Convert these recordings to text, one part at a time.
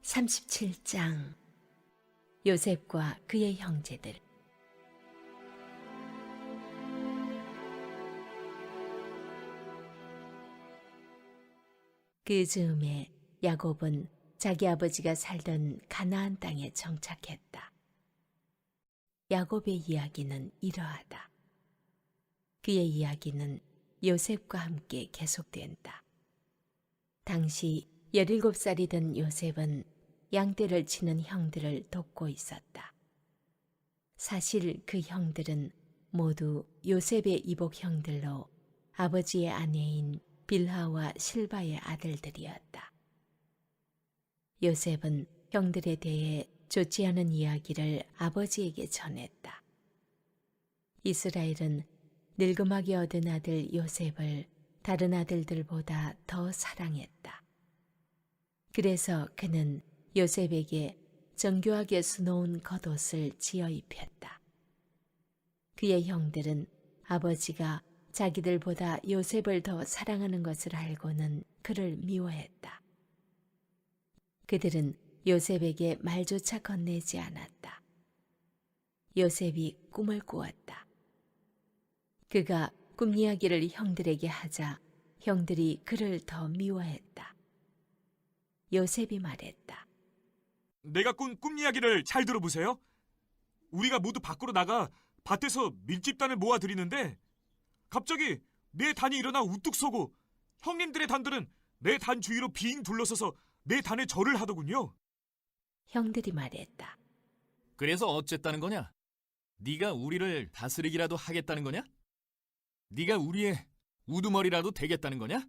37장 요셉과 그의 형제들. 그 즈음에 야곱은 자기 아버지가 살던 가나안 땅에 정착했다. 야곱의 이야기는 이러하다. 그의 이야기는 요셉과 함께 계속된다. 당시 17살이 된 요셉은 양떼를 치는 형들을 돕고 있었다. 사실 그 형들은 모두 요셉의 이복 형들로 아버지의 아내인 빌하와 실바의 아들들이었다. 요셉은 형들에 대해 좋지 않은 이야기를 아버지에게 전했다. 이스라엘은 늙음하게 얻은 아들 요셉을 다른 아들들보다 더 사랑했다. 그래서 그는 요셉에게 정교하게 수놓은 겉옷을 지어 입혔다. 그의 형들은 아버지가 자기들보다 요셉을 더 사랑하는 것을 알고는 그를 미워했다. 그들은 요셉에게 말조차 건네지 않았다. 요셉이 꿈을 꾸었다. 그가 꿈 이야기를 형들에게 하자 형들이 그를 더 미워했다. 요셉이 말했다. 내가 꾼 꿈 이야기를 잘 들어보세요. 우리가 모두 밖으로 나가 밭에서 밀집단을 모아들이는데 갑자기 내 단이 일어나 우뚝 서고 형님들의 단들은 내 단 주위로 빙 둘러서서 내 단에 절을 하더군요. 형들이 말했다. 그래서 어쨌다는 거냐? 네가 우리를 다스리기라도 하겠다는 거냐? 네가 우리의 우두머리라도 되겠다는 거냐?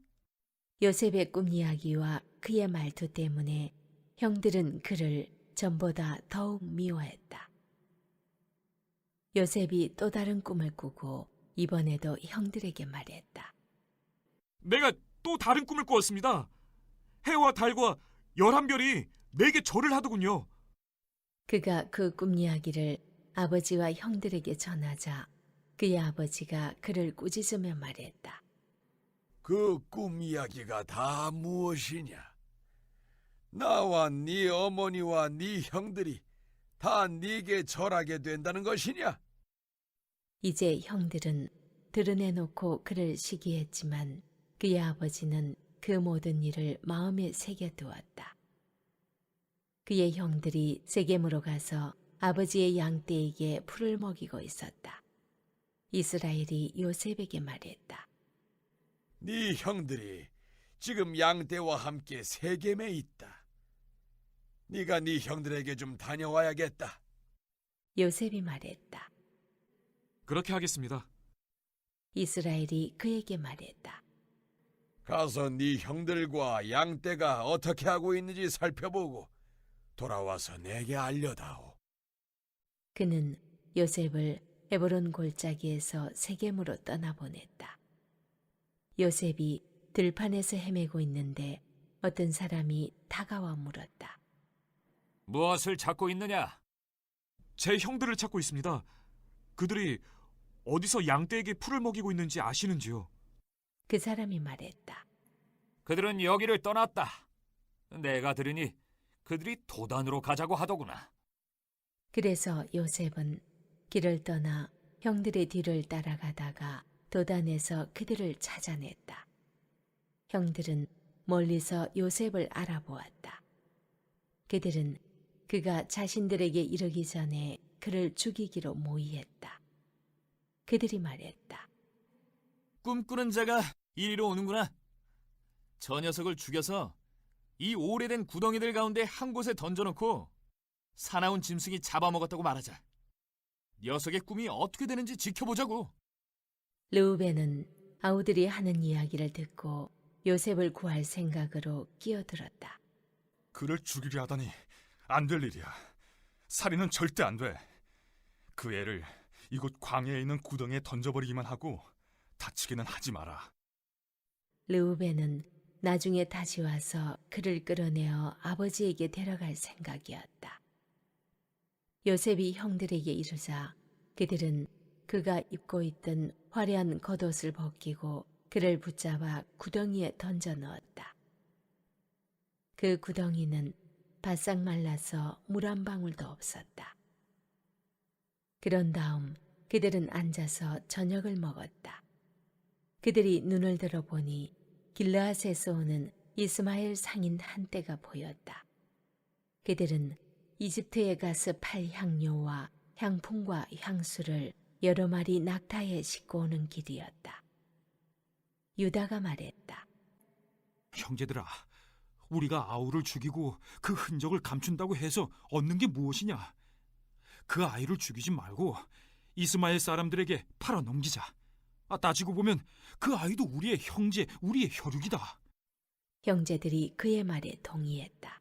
요셉의 꿈 이야기와 그의 말투 때문에 형들은 그를 전보다 더욱 미워했다. 요셉이 또 다른 꿈을 꾸고 이번에도 형들에게 말했다. 내가 또 다른 꿈을 꾸었습니다. 해와 달과 11별이 내게 절을 하더군요. 그가 그 꿈 이야기를 아버지와 형들에게 전하자 그의 아버지가 그를 꾸짖으며 말했다. 그 꿈 이야기가 다 무엇이냐? 나와 네 어머니와 네 형들이 다 네게 절하게 된다는 것이냐? 이제 형들은 드러내놓고 그를 시기했지만 그의 아버지는 그 모든 일을 마음에 새겨두었다. 그의 형들이 세겜으로 가서 아버지의 양떼에게 풀을 먹이고 있었다. 이스라엘이 요셉에게 말했다. 네 형들이 지금 양떼와 함께 세겜에 있다. 네가 네 형들에게 좀 다녀와야겠다. 요셉이 말했다. 그렇게 하겠습니다. 이스라엘이 그에게 말했다. 가서 네 형들과 양떼가 어떻게 하고 있는지 살펴보고 돌아와서 내게 알려다오. 그는 요셉을 헤브론 골짜기에서 세겜으로 떠나보냈다. 요셉이 들판에서 헤매고 있는데 어떤 사람이 다가와 물었다. 무엇을 찾고 있느냐? 제 형들을 찾고 있습니다. 그들이 어디서 양떼에게 풀을 먹이고 있는지 아시는지요? 그 사람이 말했다. 그들은 여기를 떠났다. 내가 들으니 그들이 도단으로 가자고 하더구나. 그래서 요셉은 길을 떠나 형들의 뒤를 따라가다가 도단에서 그들을 찾아냈다. 형들은 멀리서 요셉을 알아보았다. 그들은 그가 자신들에게 이르기 전에 그를 죽이기로 모의했다. 그들이 말했다. 꿈꾸는 자가 이리로 오는구나. 저 녀석을 죽여서 이 오래된 구덩이들 가운데 한 곳에 던져놓고 사나운 짐승이 잡아먹었다고 말하자. 녀석의 꿈이 어떻게 되는지 지켜보자고. 르우벤은 아우들이 하는 이야기를 듣고 요셉을 구할 생각으로 끼어들었다. 그를 죽이려 하다니 안 될 일이야. 살인은 절대 안 돼. 그 애를 이곳 광야에 있는 구덩이에 던져버리기만 하고 다치기는 하지 마라. 르우벤은 나중에 다시 와서 그를 끌어내어 아버지에게 데려갈 생각이었다. 요셉이 형들에게 이르자 그들은 그가 입고 있던 화려한 겉옷을 벗기고 그를 붙잡아 구덩이에 던져 넣었다. 그 구덩이는 바싹 말라서 물 한 방울도 없었다. 그런 다음 그들은 앉아서 저녁을 먹었다. 그들이 눈을 들어보니 길르앗에서 오는 이스마엘 상인 한떼가 보였다. 그들은 이집트에 가서 팔 향료와 향품과 향수를 여러 마리 낙타에 싣고 오는 길이었다. 유다가 말했다. 형제들아, 우리가 아우를 죽이고 그 흔적을 감춘다고 해서 얻는 게 무엇이냐? 그 아이를 죽이지 말고 이스마엘 사람들에게 팔아 넘기자. 따지고 보면 그 아이도 우리의 형제, 우리의 혈육이다. 형제들이 그의 말에 동의했다.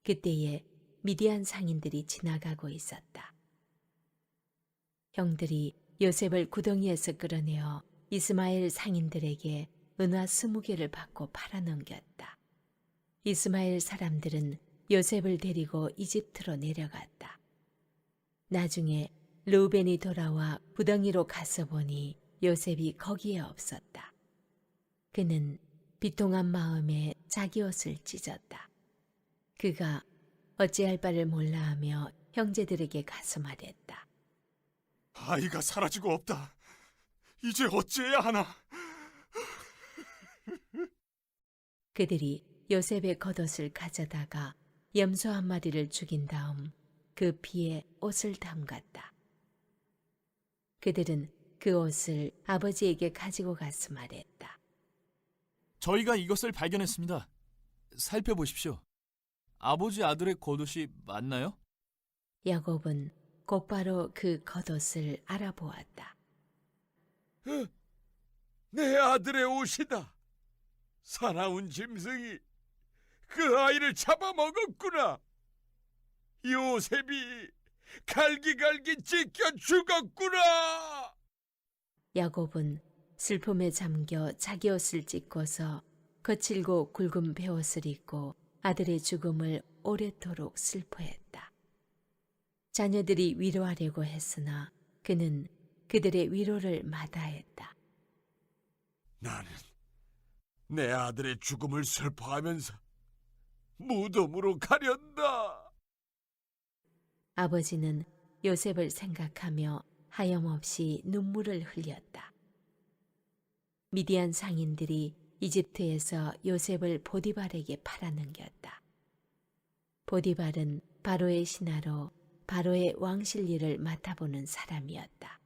그때에 미디안 상인들이 지나가고 있었다. 형들이 요셉을 구덩이에서 끌어내어 이스마엘 상인들에게 은화 20개를 받고 팔아넘겼다. 이스마엘 사람들은 요셉을 데리고 이집트로 내려갔다. 나중에 르우벤이 돌아와 구덩이로 가서 보니 요셉이 거기에 없었다. 그는 비통한 마음에 자기 옷을 찢었다. 그가 어찌할 바를 몰라하며 형제들에게 가서 말했다. 아이가 사라지고 없다. 이제 어찌해야 하나? 그들이 요셉의 겉옷을 가져다가 염소 한 마리를 죽인 다음 그 피에 옷을 담갔다. 그들은 그 옷을 아버지에게 가지고 가서 말했다. 저희가 이것을 발견했습니다. 살펴보십시오. 아버지 아들의 겉옷이 맞나요? 야곱은 곧바로 그 겉옷을 알아보았다. 내 아들의 옷이다. 사나운 짐승이 그 아이를 잡아먹었구나. 요셉이 갈기갈기 찢겨 죽었구나. 야곱은 슬픔에 잠겨 자기 옷을 찢고서 거칠고 굵은 베옷을 입고 아들의 죽음을 오래도록 슬퍼했다. 자녀들이 위로하려고 했으나 그는 그들의 위로를 마다했다. 나는 내 아들의 죽음을 슬퍼하면서 무덤으로 가련다. 아버지는 요셉을 생각하며 하염없이 눈물을 흘렸다. 미디안 상인들이 이집트에서 요셉을 보디발에게 팔아넘겼다. 보디발은 바로의 신하로 바로의 왕실 일을 맡아보는 사람이었다.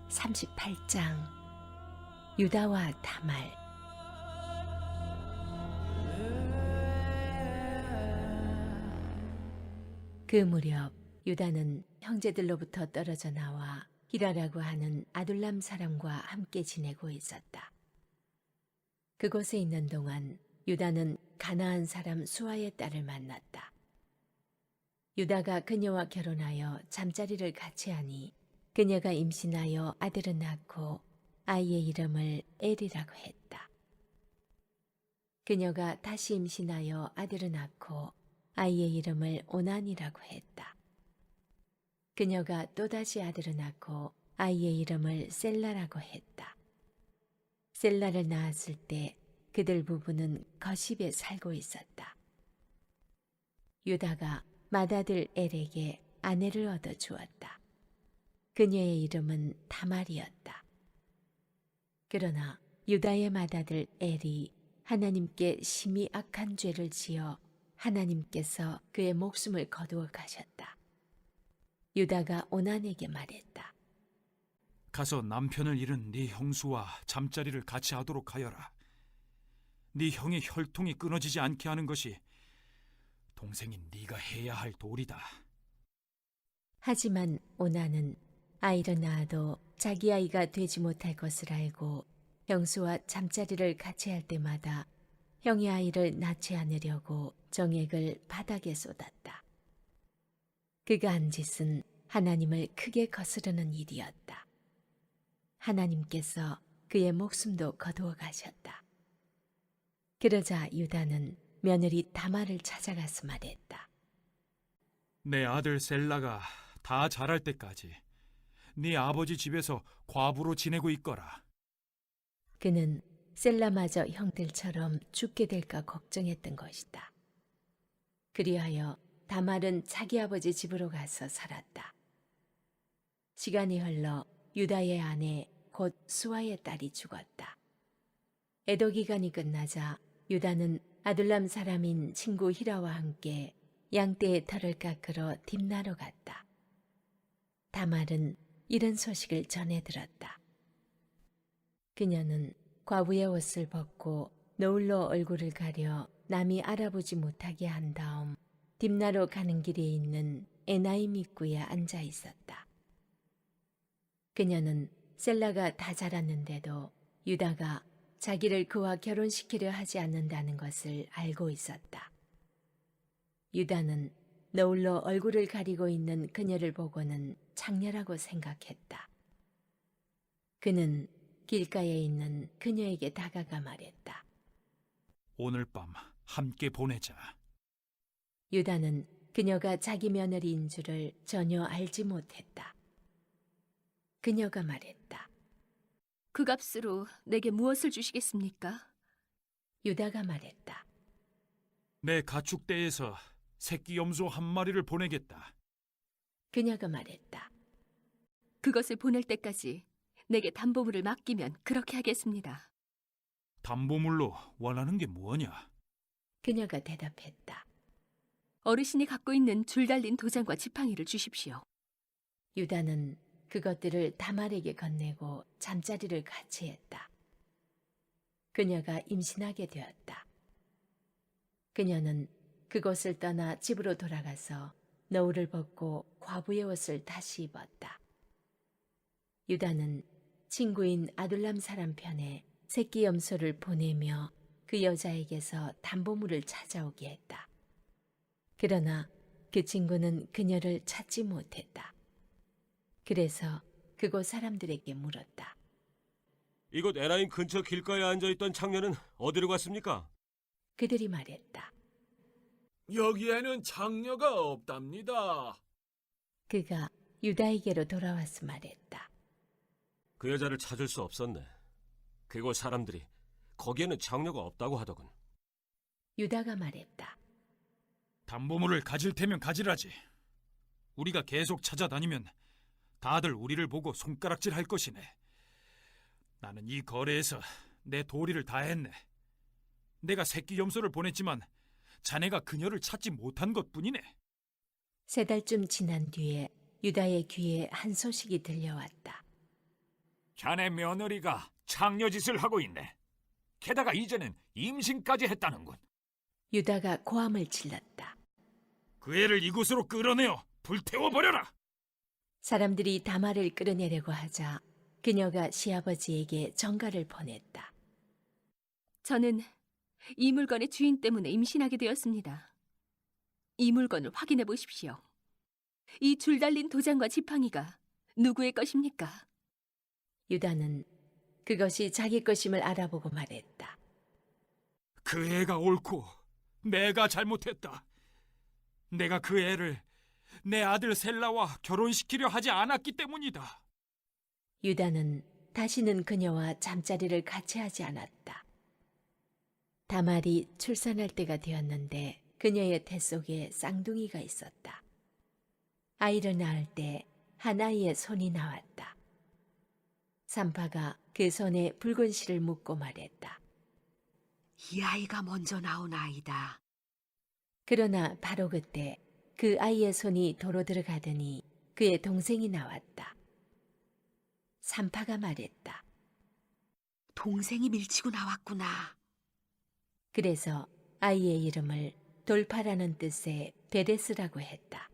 (38장) 유다와 다말. 그 무렵 유다는 형제들로부터 떨어져 나와 히라라고 하는 아둘람 사람과 함께 지내고 있었다. 그곳에 있는 동안 유다는 가나안 사람 수아의 딸을 만났다. 유다가 그녀와 결혼하여 잠자리를 같이 하니 그녀가 임신하여 아들을 낳고 아이의 이름을 엘이라고 했다. 그녀가 다시 임신하여 아들을 낳고 아이의 이름을 오난이라고 했다. 그녀가 또다시 아들을 낳고 아이의 이름을 셀라라고 했다. 셀라를 낳았을 때 그들 부부는 거십에 살고 있었다. 유다가 맏아들 엘에게 아내를 얻어 주었다. 그녀의 이름은 다말이었다. 그러나 유다의 맏아들 엘이 하나님께 심히 악한 죄를 지어 하나님께서 그의 목숨을 거두어 가셨다. 유다가 오난에게 말했다. 가서 남편을 잃은 네 형수와 잠자리를 같이 하도록 하여라. 네 형의 혈통이 끊어지지 않게 하는 것이 동생인 네가 해야 할 도리다. 하지만 오난은 아이를 낳아도 자기 아이가 되지 못할 것을 알고 형수와 잠자리를 같이 할 때마다 형의 아이를 낳지 않으려고 정액을 바닥에 쏟았다. 그가 한 짓은 하나님을 크게 거스르는 일이었다. 하나님께서 그의 목숨도 거두어 가셨다. 그러자 유다는 며느리 다말을 찾아가서 말했다. 내 아들 셀라가 다 자랄 때까지 네 아버지 집에서 과부로 지내고 있거라. 그는 셀라마저 형들처럼 죽게 될까 걱정했던 것이다. 그리하여 다말은 자기 아버지 집으로 가서 살았다. 시간이 흘러 유다의 아내 곧 수아의 딸이 죽었다. 애도 기간이 끝나자 유다는 아둘람 사람인 친구 히라와 함께 양떼의 털을 깎으러 딥나로 갔다. 다말은 이런 소식을 전해 들었다. 그녀는 과부의 옷을 벗고 노을로 얼굴을 가려 남이 알아보지 못하게 한 다음 딥나로 가는 길에 있는 에나임 입구에 앉아 있었다. 그녀는 셀라가 다 자랐는데도 유다가 자기를 그와 결혼시키려 하지 않는다는 것을 알고 있었다. 유다는 노을로 얼굴을 가리고 있는 그녀를 보고는 창녀라고 생각했다. 그는 길가에 있는 그녀에게 다가가 말했다. 오늘 밤 함께 보내자. 유다는 그녀가 자기 며느리인 줄을 전혀 알지 못했다. 그녀가 말했다. 그 값으로 내게 무엇을 주시겠습니까? 유다가 말했다. 내 가축대에서 새끼 염소 한 마리를 보내겠다. 그녀가 말했다. 그것을 보낼 때까지 내게 담보물을 맡기면 그렇게 하겠습니다. 담보물로 원하는 게 뭐냐? 그녀가 대답했다. 어르신이 갖고 있는 줄 달린 도장과 지팡이를 주십시오. 유다는 그것들을 다말에게 건네고 잠자리를 같이 했다. 그녀가 임신하게 되었다. 그녀는 그곳을 떠나 집으로 돌아가서 노을을 벗고 과부의 옷을 다시 입었다. 유다는 친구인 아둘람 사람 편에 새끼 염소를 보내며 그 여자에게서 담보물을 찾아오게 했다. 그러나 그 친구는 그녀를 찾지 못했다. 그래서 그곳 사람들에게 물었다. 이곳 에라임 근처 길가에 앉아있던 창녀는 어디로 갔습니까? 그들이 말했다. 여기에는 장녀가 없답니다. 그가 유다에게로 돌아와서 말했다. 그 여자를 찾을 수 없었네. 그곳 사람들이 거기에는 장녀가 없다고 하더군. 유다가 말했다. 담보물을 가질 테면 가지라지. 우리가 계속 찾아다니면 다들 우리를 보고 손가락질 할 것이네. 나는 이 거래에서 내 도리를 다했네. 내가 새끼 염소를 보냈지만 자네가 그녀를 찾지 못한 것뿐이네. 3달쯤 지난 뒤에 유다의 귀에 한 소식이 들려왔다. 자네 며느리가 창녀짓을 하고 있네. 게다가 이제는 임신까지 했다는군. 유다가 고함을 질렀다. 그 애를 이곳으로 끌어내어 불태워버려라. 사람들이 다말을 끌어내려고 하자 그녀가 시아버지에게 전가를 보냈다. 저는 이 물건의 주인 때문에 임신하게 되었습니다. 이 물건을 확인해 보십시오. 이 줄 달린 도장과 지팡이가 누구의 것입니까? 유다는 그것이 자기 것임을 알아보고 말했다. 그 애가 옳고 내가 잘못했다. 내가 그 애를 내 아들 셀라와 결혼시키려 하지 않았기 때문이다. 유다는 다시는 그녀와 잠자리를 같이 하지 않았다. 다말이 출산할 때가 되었는데 그녀의 태 속에 쌍둥이가 있었다. 아이를 낳을 때 한 아이의 손이 나왔다. 산파가 그 손에 붉은 실을 묶고 말했다. 이 아이가 먼저 나온 아이다. 그러나 바로 그때 그 아이의 손이 도로 들어가더니 그의 동생이 나왔다. 산파가 말했다. 동생이 밀치고 나왔구나. 그래서 아이의 이름을 돌파라는 뜻의 베데스라고 했다.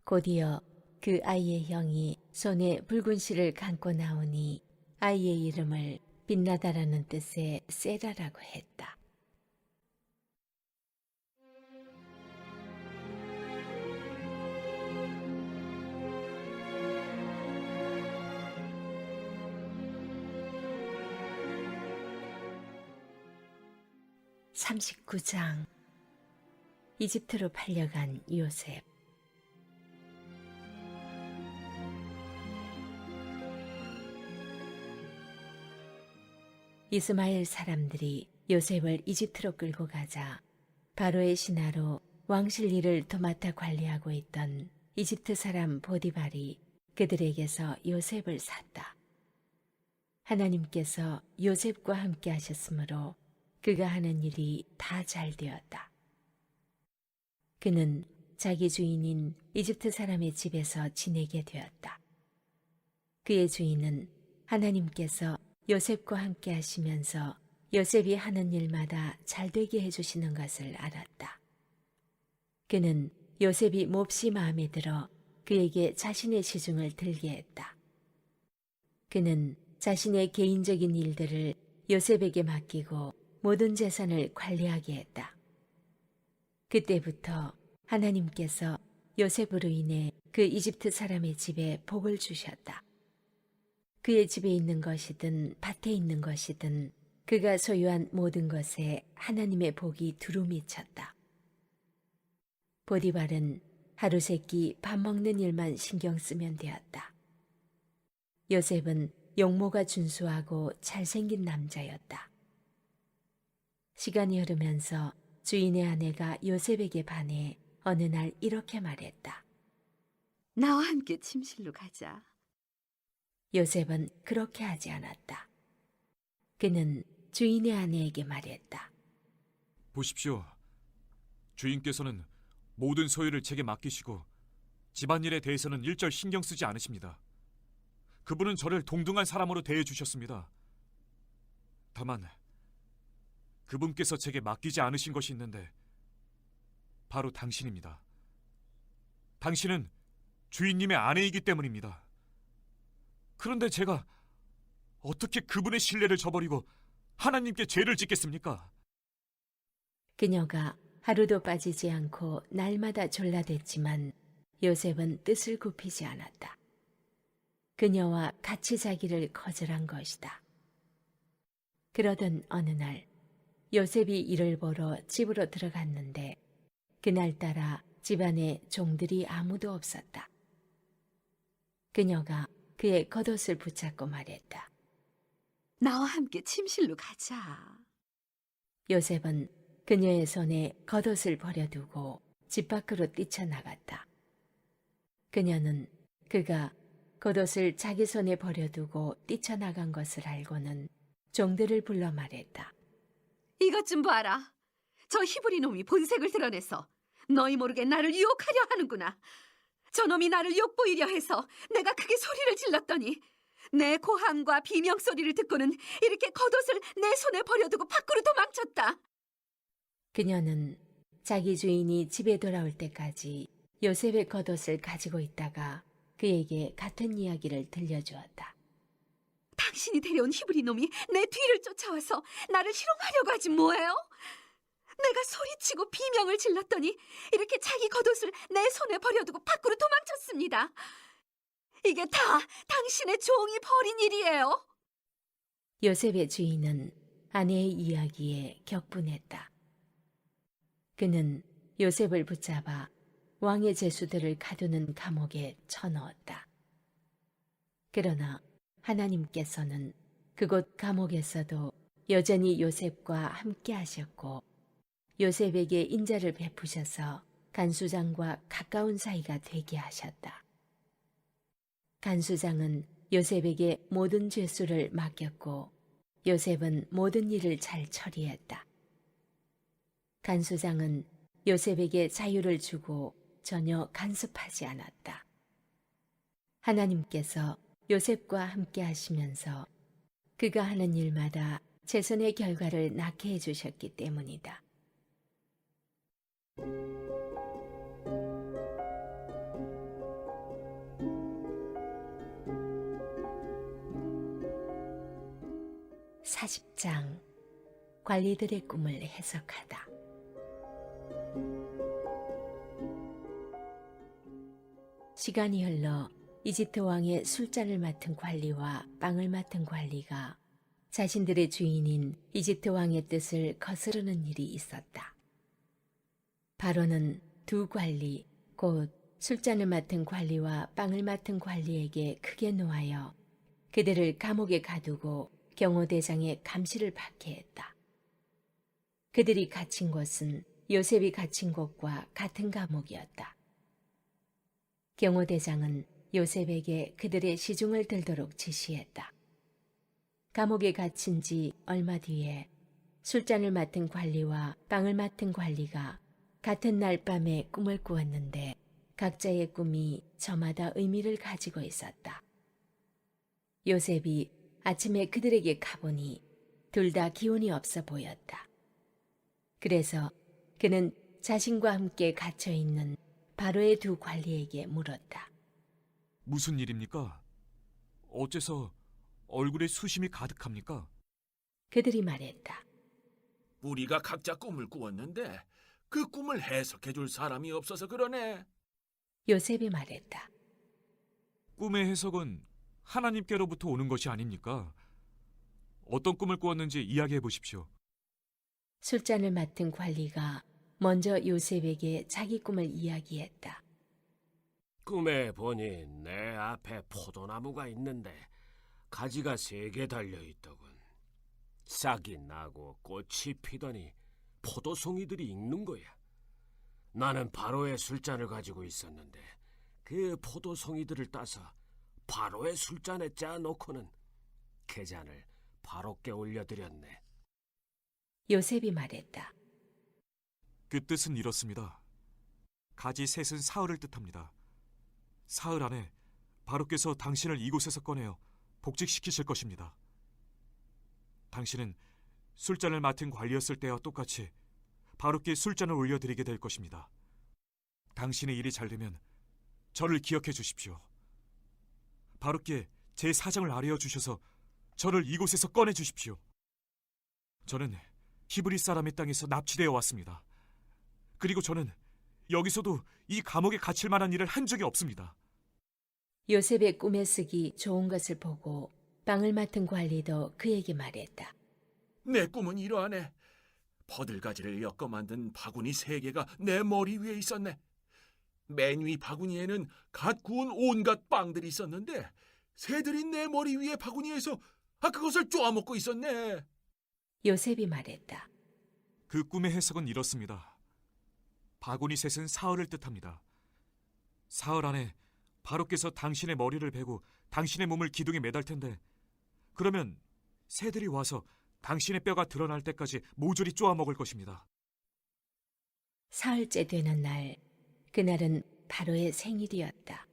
곧이어 그 아이의 형이 손에 붉은 실을 감고 나오니 아이의 이름을 빛나다라는 뜻의 세라라고 했다. (39장) 이집트로 팔려간 요셉. 이스마엘 사람들이 요셉을 이집트로 끌고 가자 바로의 신하로 왕실 일을 도맡아 관리하고 있던 이집트 사람 보디발이 그들에게서 요셉을 샀다. 하나님께서 요셉과 함께 하셨으므로 그가 하는 일이 다 잘 되었다. 그는 자기 주인인 이집트 사람의 집에서 지내게 되었다. 그의 주인은 하나님께서 요셉과 함께 하시면서 요셉이 하는 일마다 잘 되게 해주시는 것을 알았다. 그는 요셉이 몹시 마음에 들어 그에게 자신의 시중을 들게 했다. 그는 자신의 개인적인 일들을 요셉에게 맡기고 모든 재산을 관리하게 했다. 그때부터 하나님께서 요셉으로 인해 그 이집트 사람의 집에 복을 주셨다. 그의 집에 있는 것이든 밭에 있는 것이든 그가 소유한 모든 것에 하나님의 복이 두루 미쳤다. 보디발은 하루 세끼 밥 먹는 일만 신경 쓰면 되었다. 요셉은 용모가 준수하고 잘생긴 남자였다. 시간이 흐르면서 주인의 아내가 요셉에게 반해 어느 날 이렇게 말했다. 나와 함께 침실로 가자. 요셉은 그렇게 하지 않았다. 그는 주인의 아내에게 말했다. 보십시오. 주인께서는 모든 소유를 제게 맡기시고 집안일에 대해서는 일절 신경 쓰지 않으십니다. 그분은 저를 동등한 사람으로 대해주셨습니다. 다만 그분께서 제게 맡기지 않으신 것이 있는데 바로 당신입니다. 당신은 주인님의 아내이기 때문입니다. 그런데 제가 어떻게 그분의 신뢰를 저버리고 하나님께 죄를 짓겠습니까? 그녀가 하루도 빠지지 않고 날마다 졸라댔지만 요셉은 뜻을 굽히지 않았다. 그녀와 같이 자기를 거절한 것이다. 그러던 어느 날 요셉이 일을 보러 집으로 들어갔는데 그날따라 집안에 종들이 아무도 없었다. 그녀가 그의 겉옷을 붙잡고 말했다. 나와 함께 침실로 가자. 요셉은 그녀의 손에 겉옷을 버려두고 집 밖으로 뛰쳐나갔다. 그녀는 그가 겉옷을 자기 손에 버려두고 뛰쳐나간 것을 알고는 종들을 불러 말했다. 이것 좀 봐라. 저 히브리 놈이 본색을 드러내서 너희 모르게 나를 유혹하려 하는구나. 저놈이 나를 욕보이려 해서 내가 크게 소리를 질렀더니 내 고함과 비명 소리를 듣고는 이렇게 겉옷을 내 손에 버려두고 밖으로 도망쳤다. 그녀는 자기 주인이 집에 돌아올 때까지 요셉의 겉옷을 가지고 있다가 그에게 같은 이야기를 들려주었다. 당신이 데려온 히브리 놈이 내 뒤를 쫓아와서 나를 희롱하려고 하지 뭐예요? 내가 소리치고 비명을 질렀더니 이렇게 자기 겉옷을 내 손에 버려두고 밖으로 도망쳤습니다. 이게 다 당신의 종이 벌인 일이에요. 요셉의 주인은 아내의 이야기에 격분했다. 그는 요셉을 붙잡아 왕의 제수들을 가두는 감옥에 쳐넣었다. 그러나 하나님께서는 그곳 감옥에서도 여전히 요셉과 함께 하셨고 요셉에게 인자를 베푸셔서 간수장과 가까운 사이가 되게 하셨다. 간수장은 요셉에게 모든 죄수를 맡겼고 요셉은 모든 일을 잘 처리했다. 간수장은 요셉에게 자유를 주고 전혀 간섭하지 않았다. 하나님께서 요셉과 함께 하시면서 그가 하는 일마다 최선의 결과를 낳게 해주셨기 때문이다. (40장) 관리들의 꿈을 해석하다. 시간이 흘러 이집트 왕의 술잔을 맡은 관리와 빵을 맡은 관리가 자신들의 주인인 이집트 왕의 뜻을 거스르는 일이 있었다. 바로는 두 관리, 곧 술잔을 맡은 관리와 빵을 맡은 관리에게 크게 노하여 그들을 감옥에 가두고 경호대장의 감시를 받게 했다. 그들이 갇힌 곳은 요셉이 갇힌 곳과 같은 감옥이었다. 경호대장은 요셉에게 그들의 시중을 들도록 지시했다. 감옥에 갇힌 지 얼마 뒤에 술잔을 맡은 관리와 빵을 맡은 관리가 같은 날 밤에 꿈을 꾸었는데 각자의 꿈이 저마다 의미를 가지고 있었다. 요셉이 아침에 그들에게 가보니 둘 다 기운이 없어 보였다. 그래서 그는 자신과 함께 갇혀 있는 바로의 두 관리에게 물었다. 무슨 일입니까? 어째서 얼굴에 수심이 가득합니까? 그들이 말했다. 우리가 각자 꿈을 꾸었는데 그 꿈을 해석해 줄 사람이 없어서 그러네. 요셉이 말했다. 꿈의 해석은 하나님께로부터 오는 것이 아닙니까? 어떤 꿈을 꾸었는지 이야기해 보십시오. 술잔을 맡은 관리가 먼저 요셉에게 자기 꿈을 이야기했다. 꿈에 보니 내 앞에 포도나무가 있는데 가지가 3개 달려있더군. 싹이 나고 꽃이 피더니 포도송이들이 익는 거야. 나는 바로의 술잔을 가지고 있었는데 그 포도송이들을 따서 바로의 술잔에 짜놓고는 그 잔을 바로께 올려드렸네. 요셉이 말했다. 그 뜻은 이렇습니다. 가지 셋은 사흘을 뜻합니다. 사흘 안에 바로께서 당신을 이곳에서 꺼내어 복직시키실 것입니다. 당신은 술잔을 맡은 관리였을 때와 똑같이 바로께 술잔을 올려드리게 될 것입니다. 당신의 일이 잘 되면 저를 기억해 주십시오. 바로께 제 사정을 알려 주셔서 저를 이곳에서 꺼내 주십시오. 저는 히브리 사람의 땅에서 납치되어 왔습니다. 그리고 저는 여기서도 이 감옥에 갇힐 만한 일을 한 적이 없습니다. 요셉의 꿈에 쓰기 좋은 것을 보고 빵을 맡은 관리도 그에게 말했다. 내 꿈은 이러하네. 버들가지를 엮어 만든 바구니 3개가 내 머리 위에 있었네. 맨 위 바구니에는 갓 구운 온갖 빵들이 있었는데 새들이 내 머리 위에 바구니에서 그것을 쪼아먹고 있었네. 요셉이 말했다. 그 꿈의 해석은 이렇습니다. 바구니 셋은 사흘을 뜻합니다. 사흘 안에 바로께서 당신의 머리를 베고 당신의 몸을 기둥에 매달 텐데 그러면 새들이 와서 당신의 뼈가 드러날 때까지 모조리 쪼아먹을 것입니다. 사흘째 되는 날, 그날은 바로의 생일이었다.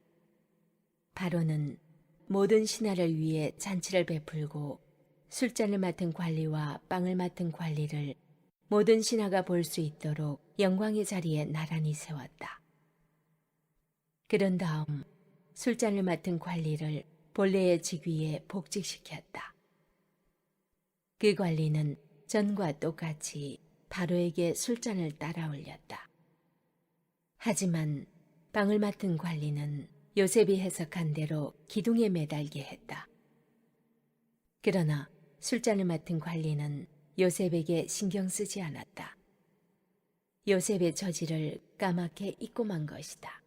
바로는 모든 신하를 위해 잔치를 베풀고 술잔을 맡은 관리와 빵을 맡은 관리를 모든 신하가 볼 수 있도록 영광의 자리에 나란히 세웠다. 그런 다음 술잔을 맡은 관리를 본래의 직위에 복직시켰다. 그 관리는 전과 똑같이 바로에게 술잔을 따라 올렸다. 하지만 빵을 맡은 관리는 요셉이 해석한 대로 기둥에 매달게 했다. 그러나 술잔을 맡은 관리는 요셉에게 신경 쓰지 않았다. 요셉의 저지를 까맣게 잊고만 것이다.